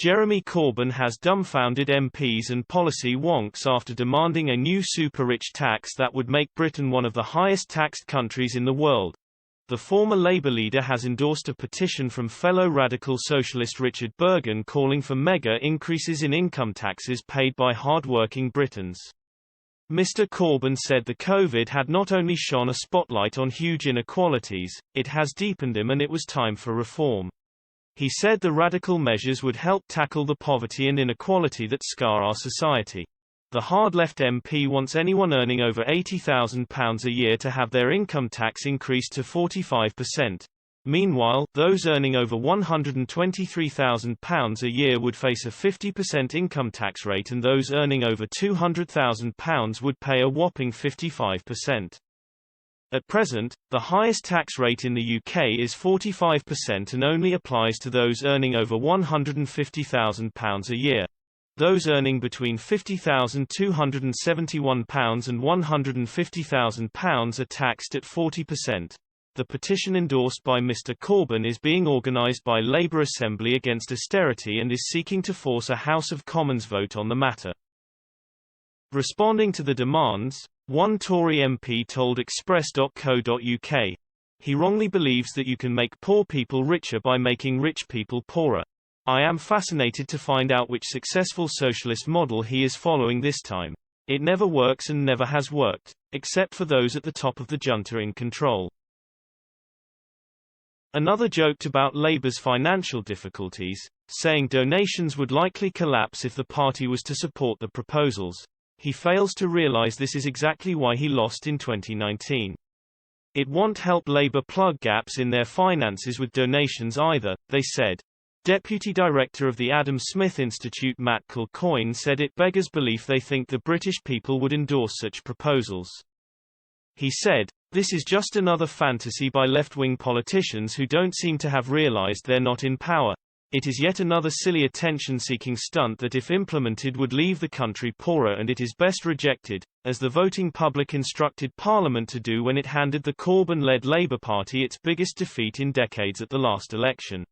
Jeremy Corbyn has dumbfounded MPs and policy wonks after demanding a new super-rich tax that would make Britain one of the highest-taxed countries in the world. The former Labour leader has endorsed a petition from fellow radical socialist Richard Bergen calling for mega increases in income taxes paid by hard-working Britons. Mr. Corbyn said the COVID had not only shone a spotlight on huge inequalities, it has deepened them and it was time for reform. He said the radical measures would help tackle the poverty and inequality that scar our society. The hard-left MP wants anyone earning over £80,000 a year to have their income tax increased to 45%. Meanwhile, those earning over £123,000 a year would face a 50% income tax rate and those earning over £200,000 would pay a whopping 55%. At present, the highest tax rate in the UK is 45% and only applies to those earning over £150,000 a year. Those earning between £50,271 and £150,000 are taxed at 40%. The petition endorsed by Mr. Corbyn is being organised by Labour Assembly Against Austerity and is seeking to force a House of Commons vote on the matter. Responding to the demands, one Tory MP told Express.co.uk, he wrongly believes that you can make poor people richer by making rich people poorer. I am fascinated to find out which successful socialist model he is following this time. It never works and never has worked, except for those at the top of the junta in control. Another joked about Labour's financial difficulties, saying donations would likely collapse if the party was to support the proposals. He fails to realise this is exactly why he lost in 2019. It won't help Labour plug gaps in their finances with donations either, they said. Deputy Director of the Adam Smith Institute Matt Kilcoyne said it beggars belief they think the British people would endorse such proposals. He said, "This is just another fantasy by left-wing politicians who don't seem to have realised they're not in power. It is yet another silly attention-seeking stunt that if implemented would leave the country poorer and it is best rejected, as the voting public instructed Parliament to do when it handed the Corbyn-led Labour Party its biggest defeat in decades at the last election."